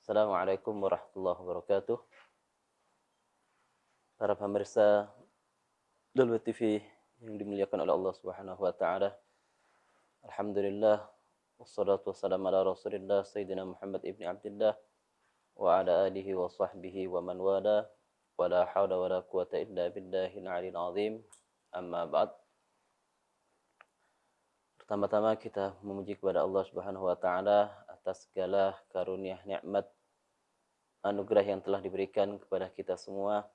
Assalamualaikum warahmatullahi wabarakatuh. Para pemirsa Dolby TV yang dimuliakan oleh Allah Subhanahu wa taala. Alhamdulillah wassalatu wassalamu ala Rasulillah Sayyidina Muhammad ibni Abdullah wa ala alihi wa sahbihi wa man wala wa la hawla wa la quwata illa billahil aliyil azim. Amma ba'd. Pertama-tama kita memuji kepada Allah Subhanahu wa taala atas segala karunia nikmat anugerah yang telah diberikan kepada kita semua,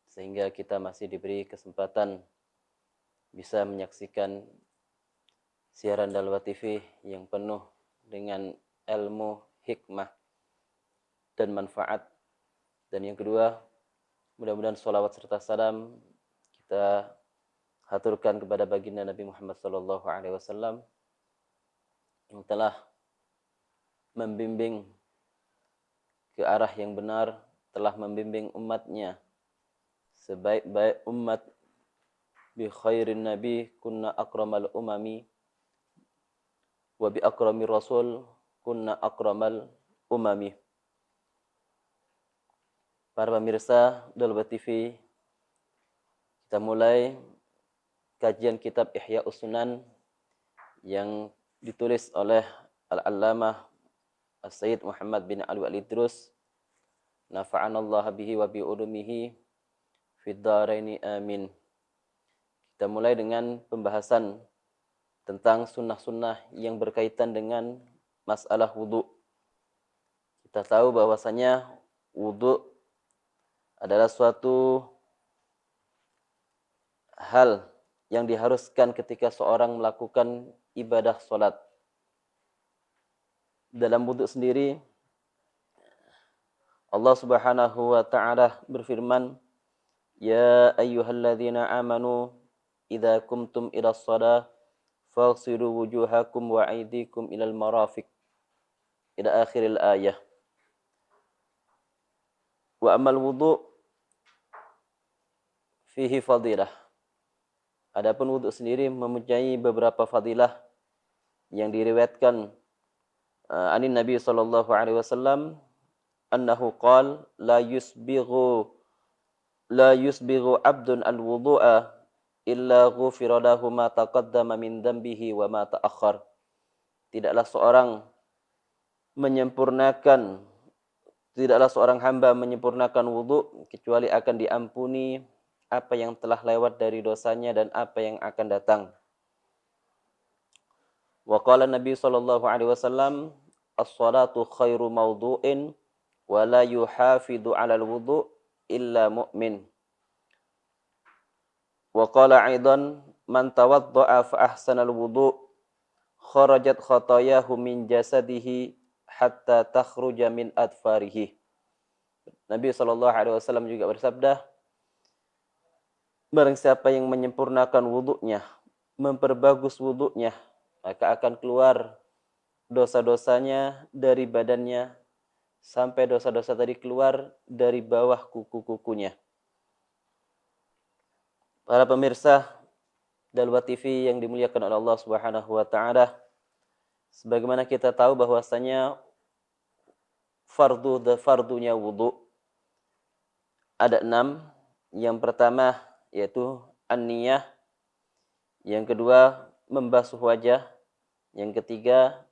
sehingga kita masih diberi kesempatan bisa menyaksikan siaran Dalwa TV yang penuh dengan ilmu, hikmah, dan manfaat. Dan yang kedua, mudah-mudahan salawat serta salam kita haturkan kepada baginda Nabi Muhammad SAW yang telah membimbing ke arah yang benar, telah membimbing umatnya sebaik-baik umat. Bi khairin nabi kunna akramal umami wa bi akramir rasul kunna akramal umami. Para pemirsa Dolby TV, kita mulai kajian kitab Ihya Sunan yang ditulis oleh Al-Allamah As-Sayyid Muhammad bin Ali Al-Idrus, nafa'anallah bihi wa bi ulumihi fid dharaini amin. Kita mulai dengan pembahasan tentang sunnah-sunnah yang berkaitan dengan masalah wudu. Kita tahu bahwasanya wudu adalah suatu hal yang diharuskan ketika seorang melakukan ibadah salat. Dalam wudu sendiri, Allah Subhanahu wa taala berfirman, "Ya ayyuhalladzina amanu idza kumtum ilas shalah faghsilu wujuhakum wa aydikum ilal marafiq." Ila akhiril ayah. Wa amal wudu fihi fadilah. Adapun wudu sendiri mempunyai beberapa fadilah yang diriwayatkan anin Nabi sallallahu alaihi wasallam annahu qala la yusbighu abdun al-wudu'a illa ghufira lahu ma taqaddama min dhanbihi wa ma ta'akhkhar. Tidaklah seorang hamba menyempurnakan wudu kecuali akan diampuni apa yang telah lewat dari dosanya dan apa yang akan datang. Wa qala Nabi sallallahu alaihi wasallam, "As-salatu khairu mawdu'in wa la yuhafidu 'alal wudu' illa mu'min." Wa qala aidan, "Man tawadda'a fa ahsanal wudu' kharajat khatayahu min jasadihi hatta takhruja min adfarihi." Nabi sallallahu alaihi wasallam juga bersabda, barang siapa yang menyempurnakan wudunya, memperbagus wudunya, maka akan keluar dosa-dosanya dari badannya sampai dosa-dosa tadi keluar dari bawah kuku-kukunya. Para pemirsa Dalwa TV yang dimuliakan oleh Allah Subhanahu wa taala, sebagaimana kita tahu bahwasanya fardunya wudu ada 6. Yang pertama yaitu an-niyah, yang kedua membasuh wajah, yang ketiga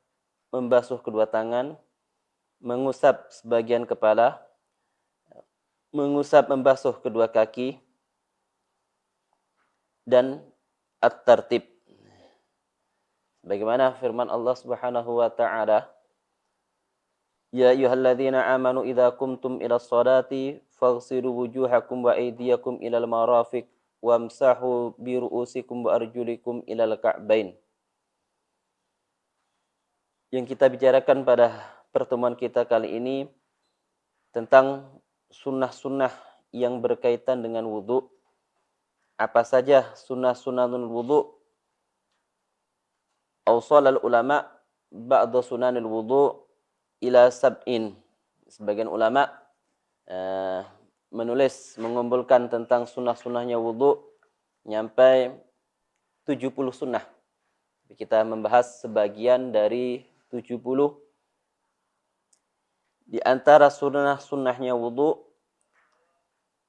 membasuh kedua tangan, mengusap sebagian kepala, membasuh kedua kaki, dan at-tartib. Bagaimana firman Allah Subhanahu wa taala, "Ya ayyuhalladzina amanu idza qumtum ilas sholati faghsilu wujuhakum wa aydiyakum ilal marafiq wamsahu bi ru'usikum wa arjulikum ilal ka'bain." Yang kita bicarakan pada pertemuan kita kali ini tentang sunnah-sunnah yang berkaitan dengan wudu. Apa saja sunnah-sunnahul wudu? Awsalal ulama ba'da sunanil wudu ila sab'in. Sebagian ulama mengumpulkan tentang sunnah-sunnahnya wudu nyampai 70 sunnah. Kita membahas sebagian dari 70 Di antara sunnah-sunnahnya wudu,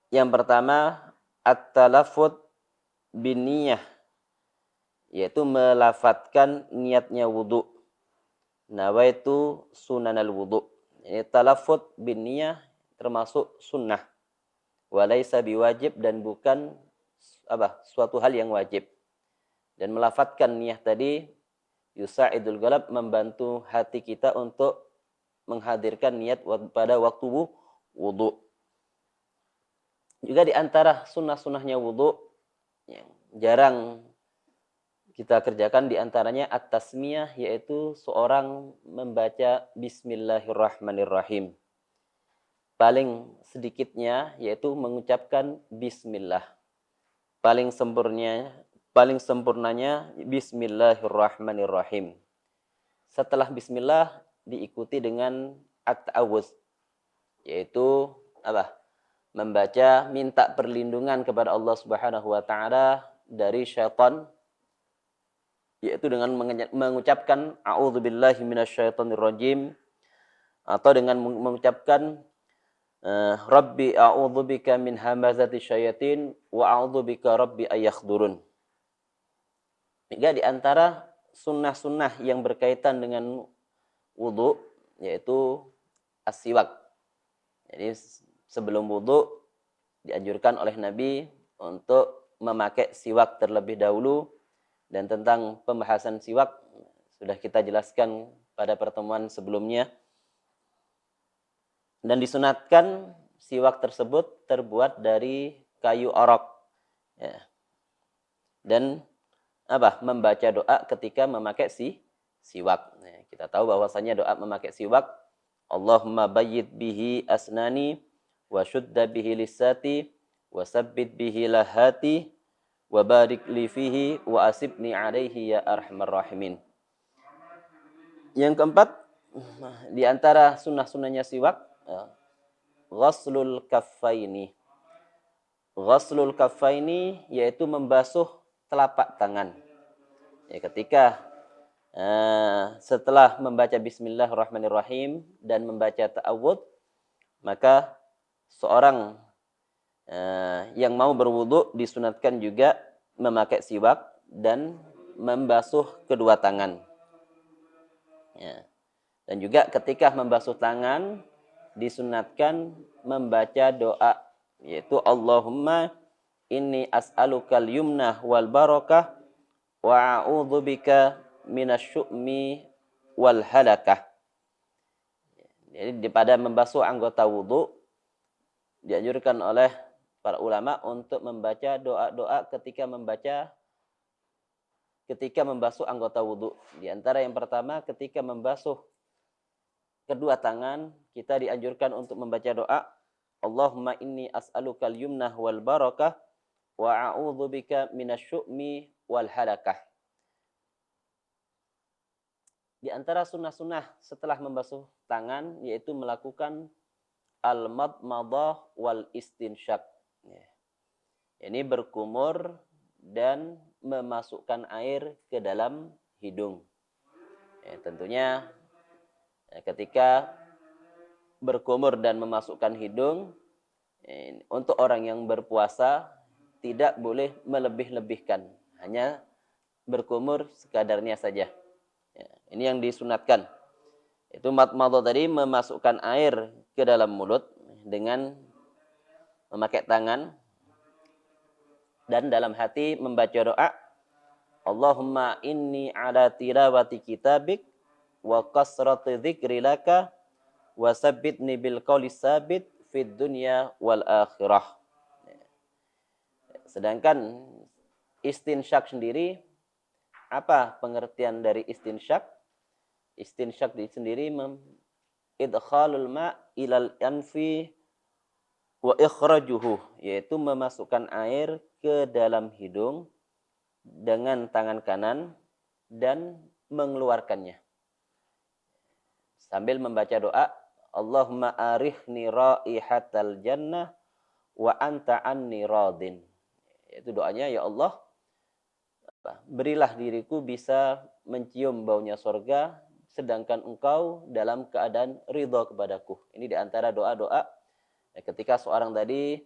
yang pertama at-talaffuz binniyah, yaitu melafatkan niatnya wudu. Nawaitu sunanal wudu. Ini talaffuz binniyah termasuk sunnah. Walaysa biwajib, dan bukan suatu hal yang wajib. Dan melafatkan niat tadi yusa'idul qalb, membantu hati kita untuk menghadirkan niat pada waktu wudu. Juga di antara sunnah-sunnahnya wudu yang jarang kita kerjakan, di antaranya at-tasmiyah, yaitu seorang membaca bismillahirrahmanirrahim. Paling sedikitnya yaitu mengucapkan bismillah. Paling sempurnanya bismillahirrahmanirrahim. Setelah bismillah diikuti dengan at-ta'awudz, yaitu membaca minta perlindungan kepada Allah Subhanahu wa taala dari syaitan, yaitu dengan mengucapkan a'udzubillahi minasyaitonirrajim, atau dengan mengucapkan Rabbi a'udzubika min hamazati syayatin wa a'udzubika rabbi ayakhdurun. Juga di antara sunnah-sunnah yang berkaitan dengan wudu yaitu as-siwak. Jadi sebelum wudu dianjurkan oleh Nabi untuk memakai siwak terlebih dahulu, dan tentang pembahasan siwak sudah kita jelaskan pada pertemuan sebelumnya. Dan disunatkan siwak tersebut terbuat dari kayu orok. Ya. Dan membaca doa ketika memakai siwak. Nah, kita tahu bahwasanya doa memakai siwak, Allahumma bayyid bihi asnani wa syudda bihi lisati wa sabbit bihi lahati wa barik li fihi wa asibni alaihi ya arhamar rahimin. Yang keempat, di antara sunnah-sunnahnya siwak, ghaslul kaffaini. Ghaslul kaffaini yaitu membasuh telapak tangan. Ya, ketika setelah membaca bismillahirrahmanirrahim dan membaca ta'awudz, maka seorang yang mau berwudu disunatkan juga memakai siwak dan membasuh kedua tangan. Ya. Dan juga ketika membasuh tangan disunatkan membaca doa, yaitu Allahumma inni as'alukal yumnah wal barakah wa a'udzubika minasyu'mi wal halakah. Jadi pada membasuh anggota wudu dianjurkan oleh para ulama untuk membaca doa-doa ketika membasuh anggota wudu. Di antara yang pertama, ketika membasuh kedua tangan, kita dianjurkan untuk membaca doa Allahumma inni as'alukal yumnah wal barakah wa a'udzubika minasyu'mi wal halakah. Di antara sunnah-sunnah setelah membasuh tangan yaitu melakukan al-madmadah wal istinsyak. Ini berkumur dan memasukkan air ke dalam hidung. Tentunya ketika berkumur dan memasukkan hidung, untuk orang yang berpuasa tidak boleh melebih-lebihkan, hanya berkumur sekadarnya saja. Ini yang disunatkan. Itu madmadah tadi, memasukkan air ke dalam mulut dengan memakai tangan, dan dalam hati membaca doa Allahumma inni ala tilawati kitabik wa kasrati dzikri laka wa sabbitni bil qawli sabit fid dunya wal akhirah. Sedangkan istinsyak sendiri, apa pengertian dari istinsyak? Istinsyak sendiri idkhalul ma ilal anfi wa ikhrajuhu, yaitu memasukkan air ke dalam hidung dengan tangan kanan dan mengeluarkannya sambil membaca doa Allahumma arihni raihatal jannah wa anta anni radin. Itu doanya, ya Allah, berilah diriku bisa mencium baunya surga sedangkan engkau dalam keadaan ridha kepadaku. Ini diantara doa-doa ketika seorang tadi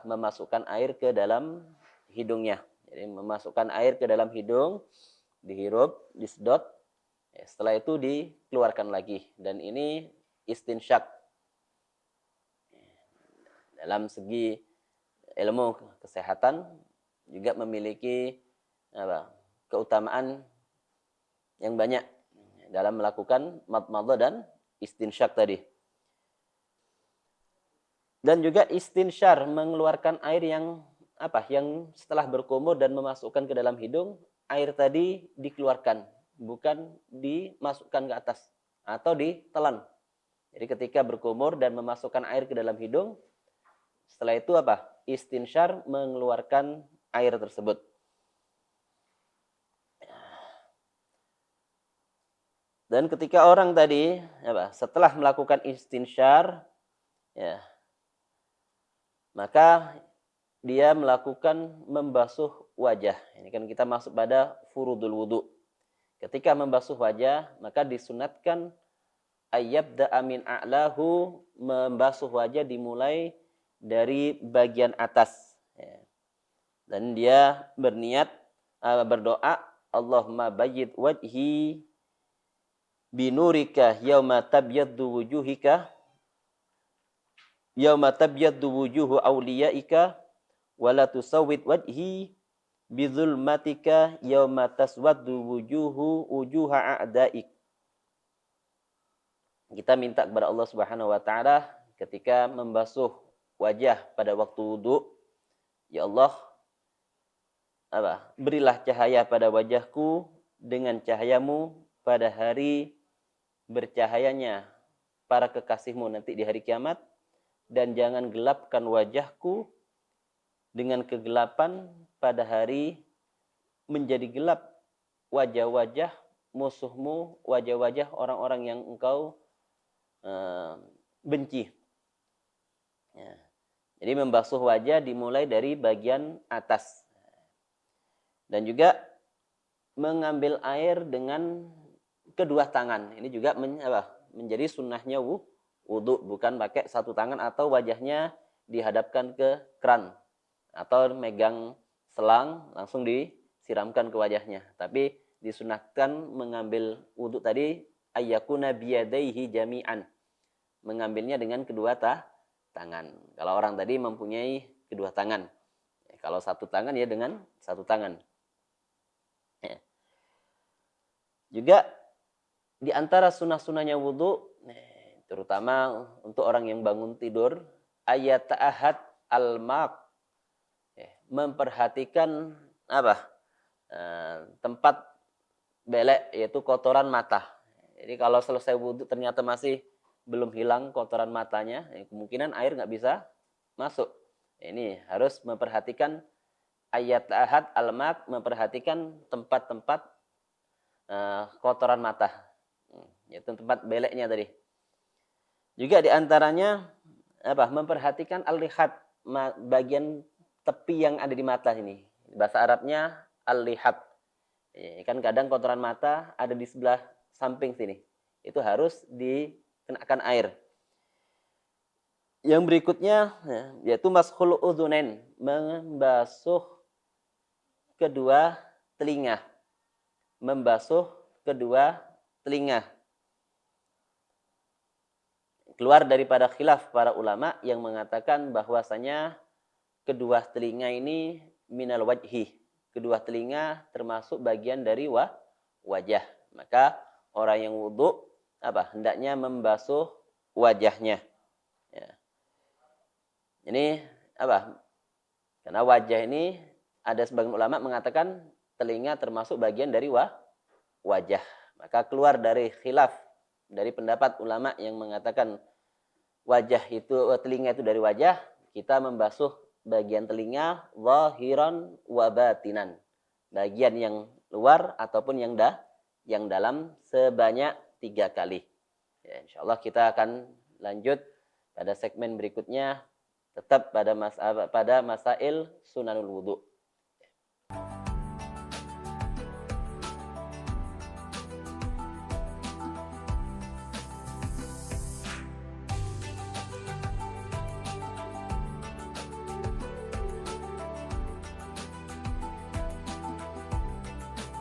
memasukkan air ke dalam hidungnya. Jadi memasukkan air ke dalam hidung, dihirup, disedot, setelah itu dikeluarkan lagi. Dan ini istinsyak. Dalam segi ilmu kesehatan juga memiliki keutamaan yang banyak dalam melakukan madmadah dan istinsyak tadi. Dan juga istinsyar, mengeluarkan air yang setelah berkumur dan memasukkan ke dalam hidung, air tadi dikeluarkan, bukan dimasukkan ke atas atau ditelan. Jadi ketika berkumur dan memasukkan air ke dalam hidung, setelah itu istinsyar, mengeluarkan air tersebut. Dan ketika orang tadi setelah melakukan istinsyar, maka dia melakukan membasuh wajah. Ini kan kita masuk pada furudul wudu. Ketika membasuh wajah, maka disunatkan ayyabda'a min a'lahu, membasuh wajah dimulai dari bagian atas. Dan dia berniat berdoa, Allahumma bayyid wajhi binurika yauma tabyaddu wujuhika yauma tabyaddu wujuhu awliyaika wala tusawwid wajhi bidzulmatika yauma taswaddu wujuha a'daik. Kita minta kepada Allah Subhanahu wa taala ketika membasuh wajah pada waktu wudu, ya Allah, berilah cahaya pada wajahku dengan cahayamu pada hari bercahayanya para kekasihmu nanti di hari kiamat, dan jangan gelapkan wajahku dengan kegelapan pada hari menjadi gelap wajah-wajah musuhmu, wajah-wajah orang-orang yang engkau benci. Jadi membasuh wajah dimulai dari bagian atas. Dan juga mengambil air dengan kedua tangan. Ini juga menjadi sunnahnya wudu, bukan pakai satu tangan atau wajahnya dihadapkan ke keran atau megang selang langsung disiramkan ke wajahnya. Tapi disunahkan mengambil wudu tadi ayyakuna biyadaihi jami'an. Mengambilnya dengan kedua tangan. Kalau orang tadi mempunyai kedua tangan. Kalau satu tangan ya dengan satu tangan. Juga di antara sunnah-sunnahnya wudu, terutama untuk orang yang bangun tidur, ayat ta'ahad al-maq, memperhatikan tempat belek, yaitu kotoran mata. Jadi kalau selesai wudu ternyata masih belum hilang kotoran matanya, kemungkinan air nggak bisa masuk. Ini harus memperhatikan ayat ta'ahad al-maq, memperhatikan tempat-tempat kotoran mata, yaitu tempat beleknya tadi. Juga diantaranya memperhatikan al-lihat, bagian tepi yang ada di mata ini. Bahasa Arabnya al-lihat. Kan kadang kotoran mata ada di sebelah samping sini. Itu harus dikenakan air. Yang berikutnya yaitu mashul udhunain, membasuh kedua telinga. Membasuh kedua telinga. Keluar daripada khilaf para ulama yang mengatakan bahwasanya kedua telinga ini minal wajhi. Kedua telinga termasuk bagian dari wajah. Maka orang yang wudu hendaknya membasuh wajahnya. Ya. Ini karena wajah ini ada sebagian ulama mengatakan telinga termasuk bagian dari wajah. Maka keluar dari khilaf, dari pendapat ulama yang mengatakan telinga itu dari wajah, kita membasuh bagian telinga zahiran wa batinan. Bagian yang luar ataupun yang dalam sebanyak 3 kali. Ya, insyaallah kita akan lanjut pada segmen berikutnya, tetap pada masail sunanul wudu.